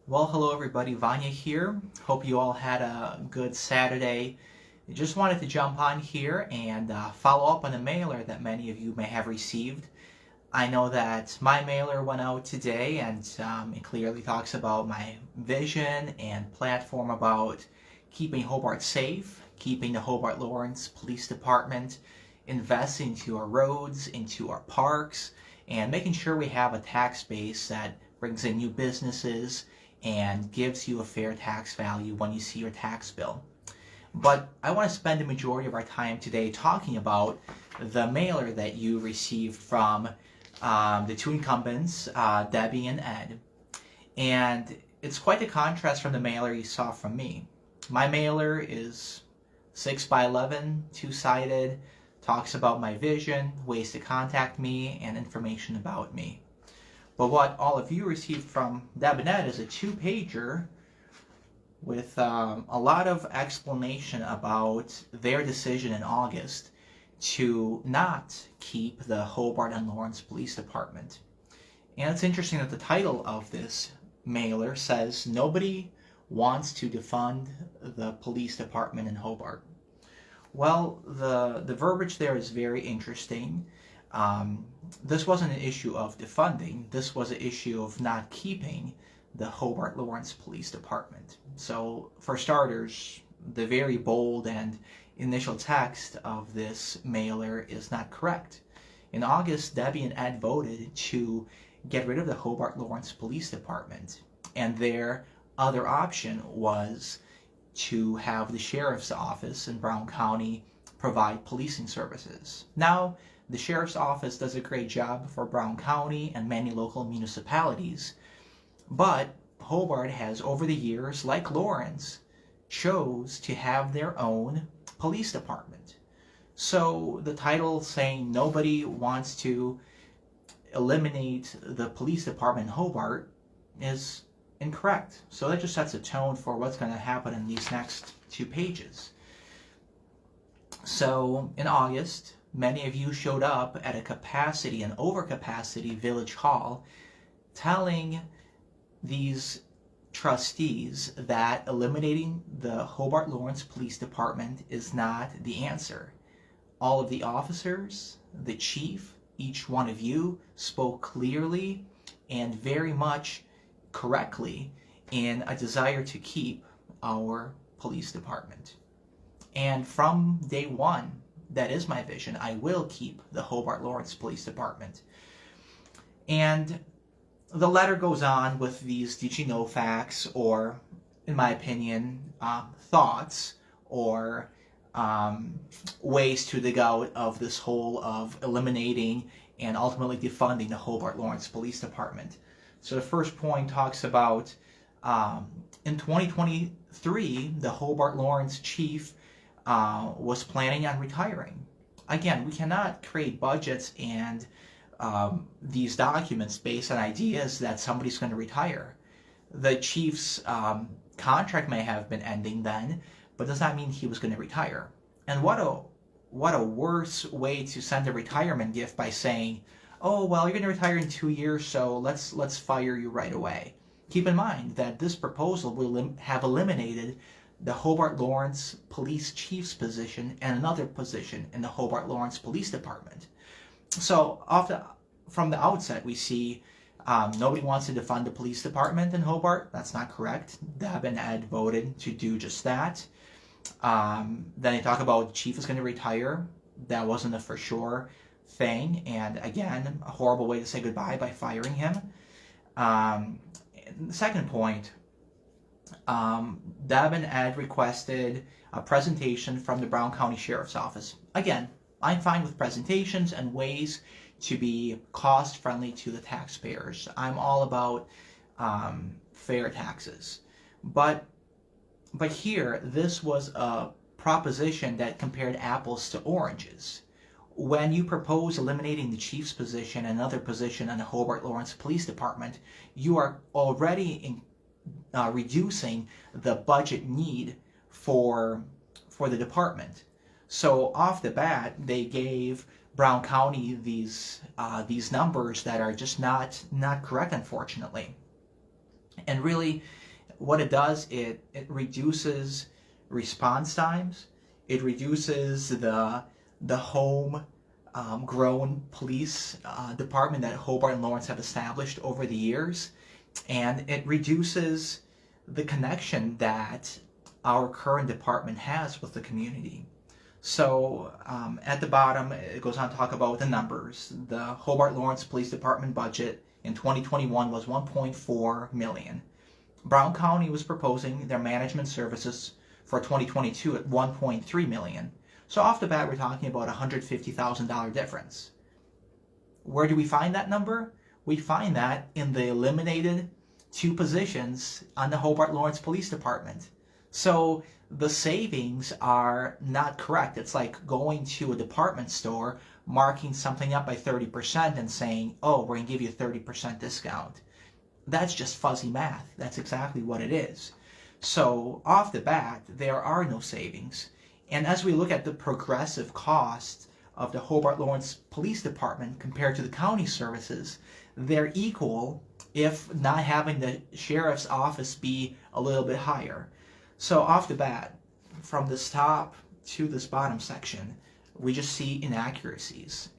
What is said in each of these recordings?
Well, hello everybody, Vanya here. Hope you all had a good Saturday. Just wanted to jump on here and follow up on a mailer that many of you may have received. I know that my mailer went out today and it clearly talks about my vision and platform about keeping Hobart safe, keeping the Hobart Lawrence Police Department, investing into our roads, into our parks, and making sure we have a tax base that brings in new businesses and gives you a fair tax value when you see your tax bill. But I want to spend the majority of our time today talking about the mailer that you received from the two incumbents, Debbie and Ed. And it's quite a contrast from the mailer you saw from me. My mailer is 6 by 11, two-sided, talks about my vision, ways to contact me, and information about me. But what all of you received from Deb and Ed is a two-pager with a lot of explanation about their decision in August to not keep the Hobart and Lawrence Police Department. And it's interesting that the title of this mailer says, "Nobody wants to defund the police department in Hobart." Well, the verbiage there is very interesting. This wasn't an issue of defunding. This was an issue of not keeping the Hobart Lawrence Police Department. So, for starters, the very bold and initial text of this mailer is not correct. In August, Debbie and Ed voted to get rid of the Hobart Lawrence Police Department, and their other option was to have the sheriff's office in Brown County provide policing services. Now, the sheriff's office does a great job for Brown County and many local municipalities, but Hobart has over the years, like Lawrence, chose to have their own police department. So the title saying nobody wants to eliminate the police department in Hobart is incorrect. So that just sets a tone for what's going to happen in these next two pages. So in August, many of you showed up at a capacity and overcapacity village hall telling these trustees that eliminating the Hobart Lawrence Police Department is not the answer. All of the officers, the chief, each one of you spoke clearly and very much correctly in a desire to keep our police department. And from day one, that is my vision. I will keep the Hobart Lawrence Police Department. And the letter goes on with these did you know facts, or, in my opinion, thoughts, or ways to dig out of this hole of eliminating and ultimately defunding the Hobart Lawrence Police Department. So the first point talks about in 2023, the Hobart Lawrence chief was planning on retiring. Again, we cannot create budgets and these documents based on ideas that somebody's going to retire. The chief's contract may have been ending then, but does not mean he was going to retire. And what a worse way to send a retirement gift by saying, "Oh, well, you're going to retire in 2 years, so let's fire you right away." Keep in mind that this proposal will have eliminated the Hobart Lawrence Police Chief's position and another position in the Hobart Lawrence Police Department. So from the outset, we see nobody wants to defund the police department in Hobart. That's not correct. Deb and Ed voted to do just that. Then they talk about the chief is going to retire. That wasn't a for sure thing. And again, a horrible way to say goodbye by firing him. The second point, Deb and Ed requested a presentation from the Brown County Sheriff's Office. Again, I'm fine with presentations and ways to be cost-friendly to the taxpayers. I'm all about fair taxes. But here, this was a proposition that compared apples to oranges. When you propose eliminating the chief's position and another position in the Hobart Lawrence Police Department, you are already reducing the budget need for the department. So off the bat, they gave Brown County these numbers that are just not correct, unfortunately. And really, what it does, it reduces response times. It reduces the home grown police department that Hobart and Lawrence have established over the years. And it reduces the connection that our current department has with the community. So at the bottom, it goes on to talk about the numbers. The Hobart Lawrence Police Department budget in 2021 was $1.4 million. Brown County was proposing their management services for 2022 at $1.3 million. So off the bat, we're talking about a $150,000 difference. Where do we find that number? We find that in the eliminated 2 positions on the Hobart Lawrence Police Department. So the savings are not correct. It's like going to a department store, marking something up by 30% and saying, oh, we're going to give you a 30% discount. That's just fuzzy math. That's exactly what it is. So off the bat, there are no savings. And as we look at the progressive cost of the Hobart Lawrence Police Department compared to the county services, they're equal, if not having the sheriff's office be a little bit higher. So off the bat, from this top to this bottom section, we just see inaccuracies.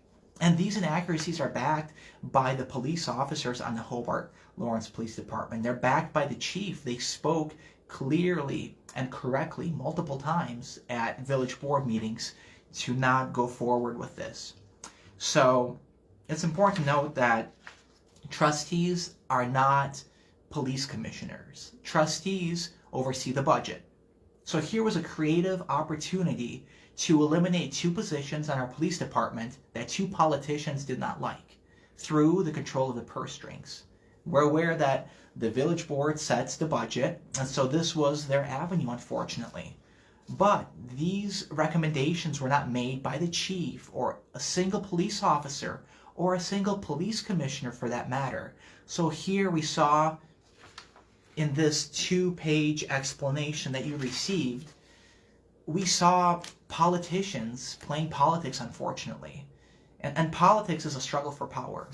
And these inaccuracies are backed by the police officers on the Hobart Lawrence Police Department. They're backed by the chief. They spoke clearly and correctly multiple times at village board meetings to not go forward with this. So it's important to note that trustees are not police commissioners. Trustees oversee the budget. So here was a creative opportunity to eliminate 2 positions on our police department that 2 politicians did not like through the control of the purse strings. We're aware that the village board sets the budget, and so this was their avenue, unfortunately. But these recommendations were not made by the chief or a single police officer or a single police commissioner for that matter. So here we saw in this 2-page explanation that you received, we saw politicians playing politics, unfortunately. And politics is a struggle for power.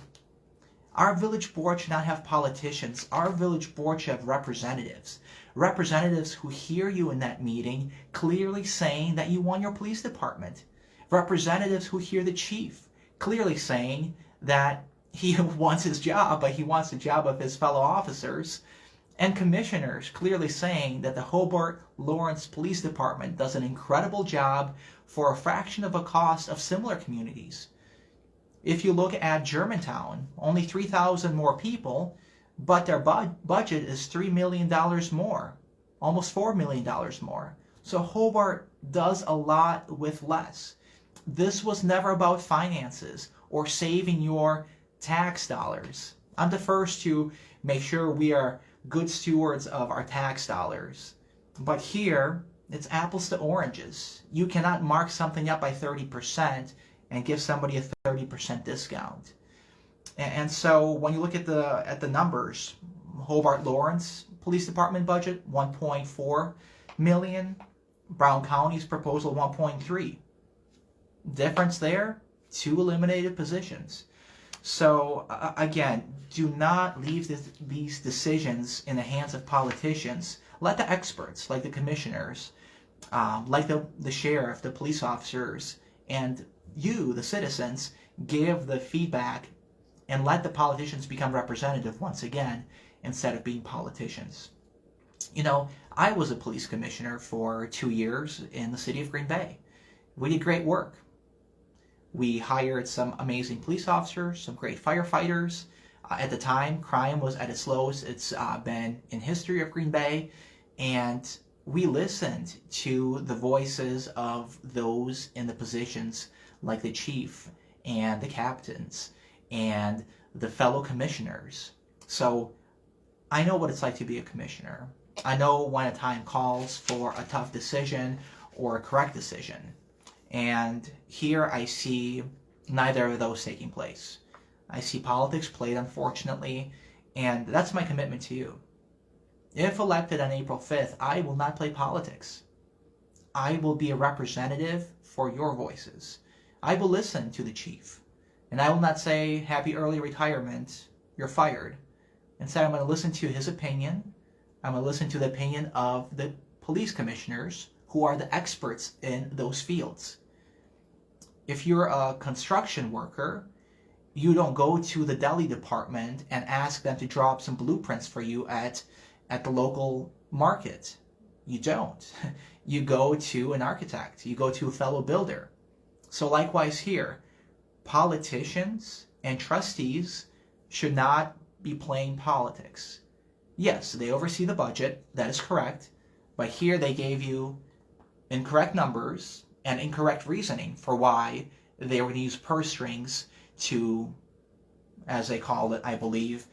Our village board should not have politicians. Our village board should have representatives. Representatives who hear you in that meeting clearly saying that you want your police department. Representatives who hear the chief clearly saying that he wants his job, but he wants the job of his fellow officers. And commissioners clearly saying that the Hobart Lawrence Police Department does an incredible job for a fraction of a cost of similar communities. If you look at Germantown, only 3,000 more people, but their budget is $3 million more, almost $4 million more. So Hobart does a lot with less. This was never about finances or saving your tax dollars. I'm the first to make sure we are good stewards of our tax dollars. But here, it's apples to oranges. You cannot mark something up by 30% and give somebody a 30% discount. And so when you look at the numbers, Hobart Lawrence Police Department budget, $1.4 million. Brown County's proposal, $1.3. Difference there, 2 eliminated positions. So again, do not leave these decisions in the hands of politicians. Let the experts, like the commissioners, like the sheriff, the police officers, and you, the citizens, give the feedback and let the politicians become representative once again instead of being politicians. You know, I was a police commissioner for 2 years in the city of Green Bay. We did great work. We hired some amazing police officers, some great firefighters. At the time, crime was at its lowest it's been in history of Green Bay, and we listened to the voices of those in the positions like the chief and the captains and the fellow commissioners. So I know what it's like to be a commissioner. I know when a time calls for a tough decision or a correct decision. And here I see neither of those taking place. I see politics played, unfortunately, and that's my commitment to you. If elected on April 5th, I will not play politics. I will be a representative for your voices. I will listen to the chief. And I will not say, happy early retirement, you're fired. Instead, I'm going to listen to his opinion. I'm going to listen to the opinion of the police commissioners who are the experts in those fields. If you're a construction worker, you don't go to the deli department and ask them to draw up some blueprints for you at the local market. You don't. You go to an architect. You go to a fellow builder. So likewise here, politicians and trustees should not be playing politics. Yes, they oversee the budget. That is correct. But here they gave you incorrect numbers and incorrect reasoning for why they were going to use purse strings to, as they called it, I believe,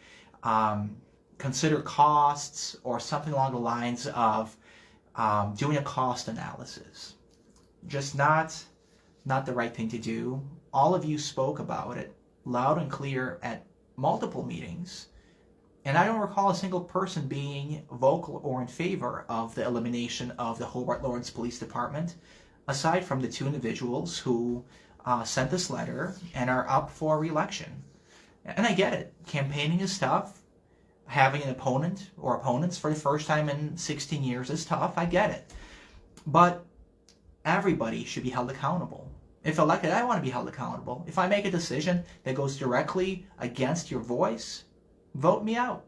consider costs or something along the lines of doing a cost analysis. Just not the right thing to do. All of you spoke about it loud and clear at multiple meetings, and I don't recall a single person being vocal or in favor of the elimination of the Hobart Lawrence Police Department, aside from the two individuals who sent this letter and are up for re-election. And I get it. Campaigning is tough. Having an opponent or opponents for the first time in 16 years is tough. I get it. But everybody should be held accountable. If elected, I want to be held accountable. If I make a decision that goes directly against your voice, vote me out.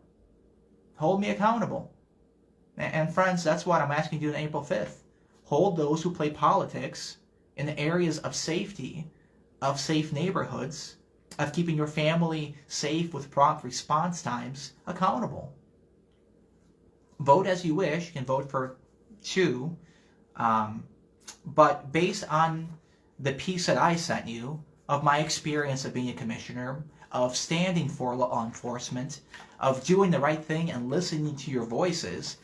Hold me accountable. And friends, that's what I'm asking you on April 5th. Hold those who play politics in the areas of safety, of safe neighborhoods, of keeping your family safe with prompt response times accountable. Vote as you wish. You can vote for two. But based on the piece that I sent you of my experience of being a commissioner, of standing for law enforcement, of doing the right thing and listening to your voices,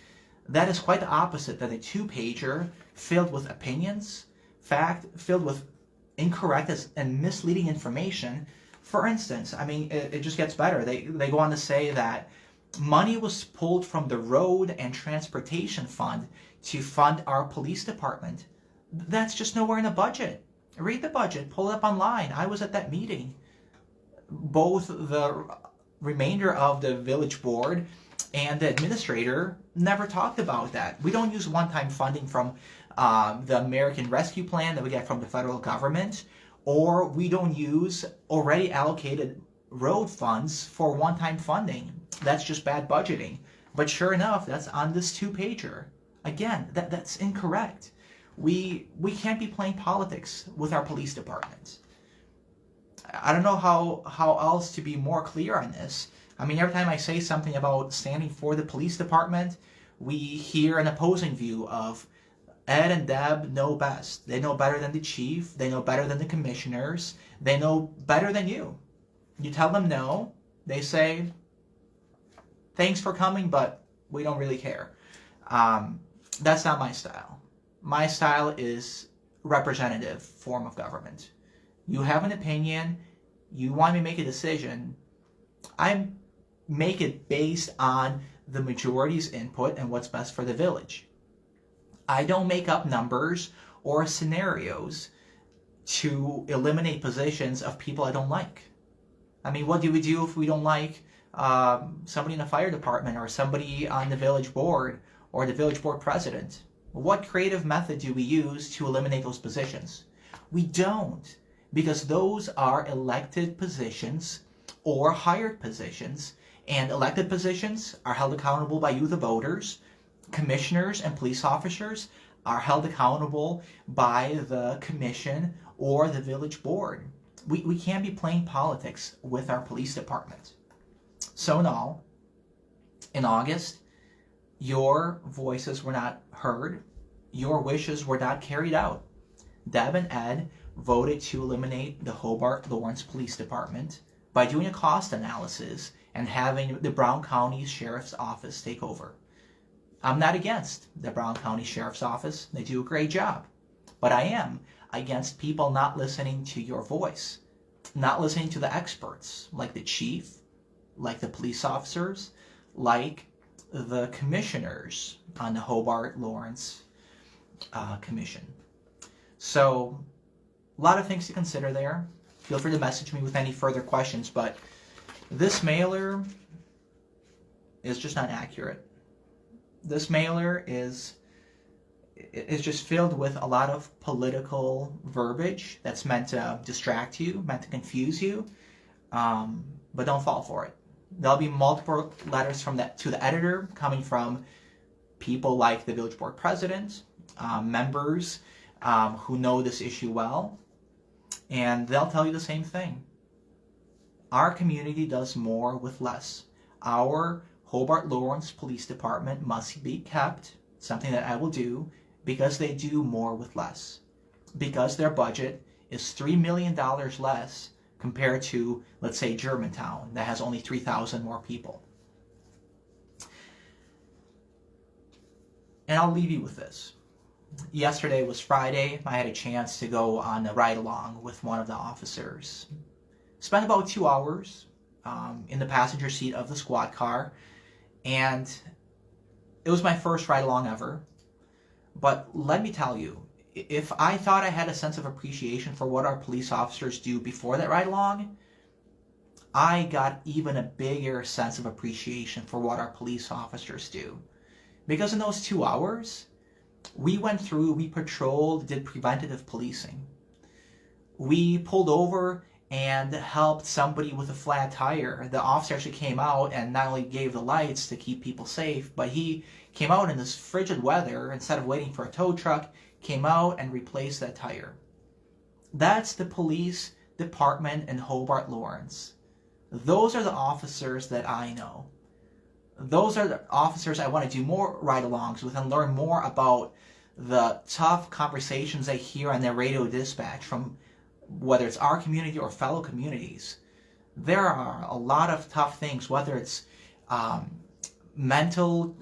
that is quite the opposite than a two-pager filled with opinions, filled with incorrect and misleading information. For instance, I mean, it just gets better. They go on to say that money was pulled from the road and transportation fund to fund our police department. That's just nowhere in the budget. Read the budget, pull it up online. I was at that meeting. Both the remainder of the village board and the administrator never talked about that. We don't use one-time funding from the American Rescue Plan that we get from the federal government, or we don't use already allocated road funds for one-time funding. That's just bad budgeting. But sure enough, that's on this two-pager. Again, that's incorrect. We can't be playing politics with our police department. I don't know how else to be more clear on this. I mean, every time I say something about standing for the police department, we hear an opposing view of Ed and Deb know best. They know better than the chief. They know better than the commissioners. They know better than you. You tell them no, they say, thanks for coming, but we don't really care. That's not my style. My style is representative form of government. You have an opinion, you want me to make a decision, I make it based on the majority's input and what's best for the village. I don't make up numbers or scenarios to eliminate positions of people I don't like. I mean, what do we do if we don't like somebody in the fire department or somebody on the village board or the village board president? What creative method do we use to eliminate those positions? We don't, because those are elected positions or hired positions, and elected positions are held accountable by you, the voters. Commissioners and police officers are held accountable by the commission or the village board. We can't be playing politics with our police department. So now, in August, your voices were not heard. Your wishes were not carried out. Deb and Ed voted to eliminate the Hobart Lawrence Police Department by doing a cost analysis and having the Brown County Sheriff's Office take over. I'm not against the Brown County Sheriff's Office. They do a great job. But I am against people not listening to your voice, not listening to the experts, like the chief, like the police officers, like the commissioners on the Hobart Lawrence Commission. So, a lot of things to consider there. Feel free to message me with any further questions, but this mailer, is just not accurate. This mailer is just filled with a lot of political verbiage that's meant to distract you, meant to confuse you, but don't fall for it. There'll be multiple letters from that to the editor coming from people like the village board president, members who know this issue well, and they'll tell you the same thing. Our community does more with less. Our Hobart Lawrence Police Department must be kept, something that I will do, because they do more with less. Because their budget is $3 million less compared to, let's say, Germantown, that has only 3,000 more people. And I'll leave you with this. Yesterday was Friday. I had a chance to go on a ride-along with one of the officers. Spent about 2 hours in the passenger seat of the squad car, and it was my first ride-along ever. But let me tell you, if I thought I had a sense of appreciation for what our police officers do before that ride-along, I got even a bigger sense of appreciation for what our police officers do. Because in those 2 hours, we patrolled, did preventative policing. We pulled over and helped somebody with a flat tire. The officer actually came out and not only gave the lights to keep people safe, but he came out in this frigid weather, instead of waiting for a tow truck, came out and replaced that tire. That's the police department in Hobart Lawrence. Those are the officers that I know. Those are the officers I want to do more ride-alongs with and learn more about the tough conversations I hear on their radio dispatch from whether it's our community or fellow communities. There are a lot of tough things, whether it's mental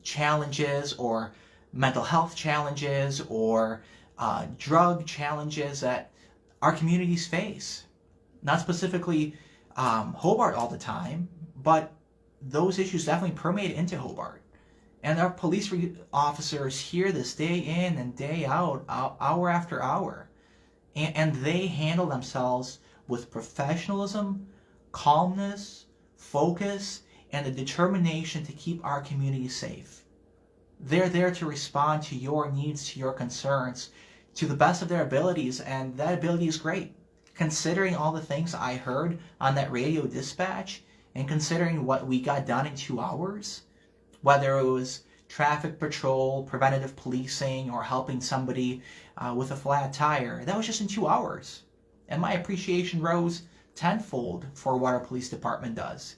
challenges or mental health challenges or drug challenges that our communities face. Not specifically Hobart all the time, but those issues definitely permeate into Hobart. And our police officers hear this day in and day out, hour after hour. And they handle themselves with professionalism, calmness, focus, and the determination to keep our community safe. They're there to respond to your needs, to your concerns, to the best of their abilities, and that ability is great. Considering all the things I heard on that radio dispatch, and considering what we got done in 2 hours, whether it was traffic patrol, preventative policing, or helping somebody with a flat tire, that was just in 2 hours. And my appreciation rose tenfold for what our police department does.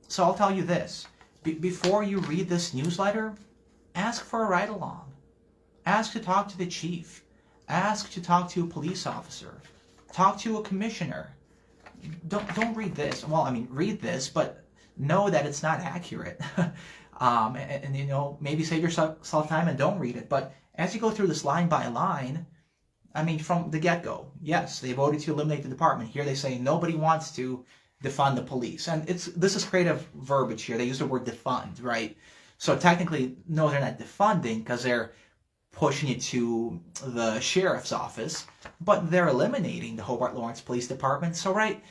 So I'll tell you this, before you read this newsletter, ask for a ride-along. Ask to talk to the chief. Ask to talk to a police officer. Talk to a commissioner. Don't read this. Well, I mean, read this, but know that it's not accurate. And you know, maybe save yourself time and don't read it. But as you go through this line by line, I mean, from the get-go, yes, they voted to eliminate the department. Here they say nobody wants to defund the police. And this is creative verbiage here. They use the word defund, right? So technically, no, they're not defunding because they're pushing it to the sheriff's office, but they're eliminating the Hobart Lawrence Police Department. So, right,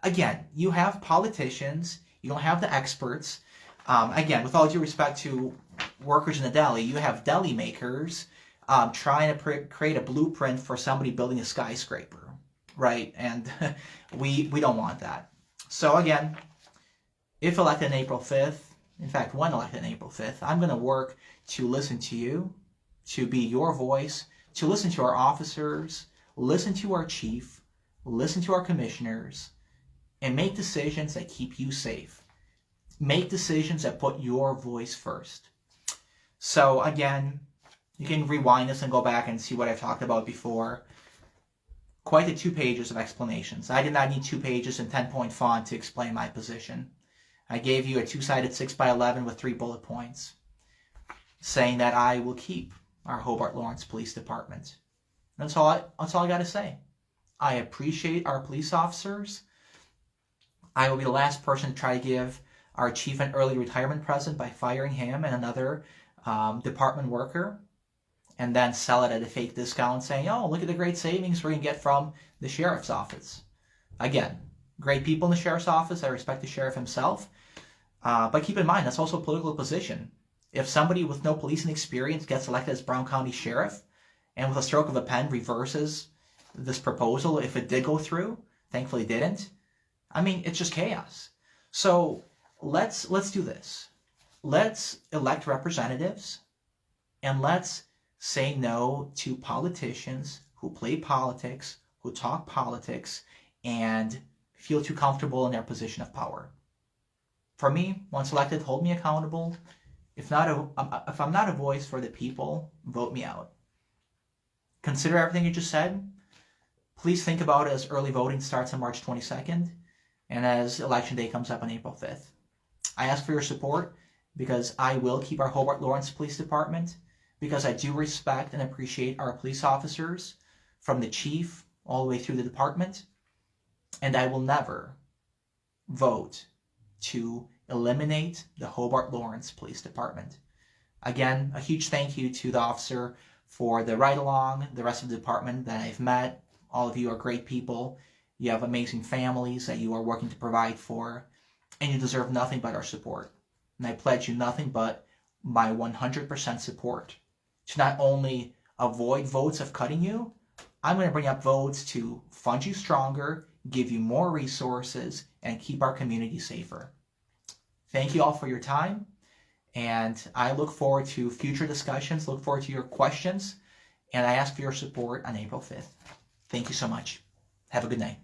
again, you have politicians, you don't have the experts. Again, with all due respect to workers in the deli, you have deli makers trying to create a blueprint for somebody building a skyscraper, right? And we don't want that. So again, if elected on April 5th, in fact, when elected on April 5th, I'm going to work to listen to you, to be your voice, to listen to our officers, listen to our chief, listen to our commissioners, and make decisions that keep you safe. Make decisions that put your voice first. So again, you can rewind this and go back and see what I've talked about before. Quite the 2 pages of explanations. I did not need 2 pages in 10-point font to explain my position. I gave you a 2-sided 6x11 with 3 bullet points, saying that I will keep our Hobart Lawrence Police Department. That's all I got to say. I appreciate our police officers. I will be the last person to try to give our chief an early retirement present by firing him and another department worker, and then sell it at a fake discount saying, oh, look at the great savings we're going to get from the sheriff's office. Again, great people in the sheriff's office. I respect the sheriff himself. But keep in mind, that's also a political position. If somebody with no policing experience gets elected as Brown County Sheriff and with a stroke of a pen reverses this proposal, if it did go through, thankfully didn't, I mean, it's just chaos. So let's do this. Let's elect representatives and let's say no to politicians who play politics, who talk politics, and feel too comfortable in their position of power. For me, once elected, hold me accountable. If I'm not a voice for the people, vote me out. Consider everything you just said. Please think about it as early voting starts on March 22nd and as Election Day comes up on April 5th. I ask for your support because I will keep our Hobart Lawrence Police Department, because I do respect and appreciate our police officers from the chief all the way through the department, and I will never vote to eliminate the Hobart Lawrence Police Department. Again, a huge thank you to the officer for the ride-along, the rest of the department that I've met. All of you are great people. You have amazing families that you are working to provide for, and you deserve nothing but our support. And I pledge you nothing but my 100% support to not only avoid votes of cutting you, I'm going to bring up votes to fund you stronger, give you more resources, and keep our community safer. Thank you all for your time, and I look forward to future discussions, look forward to your questions, and I ask for your support on April 5th. Thank you so much. Have a good night.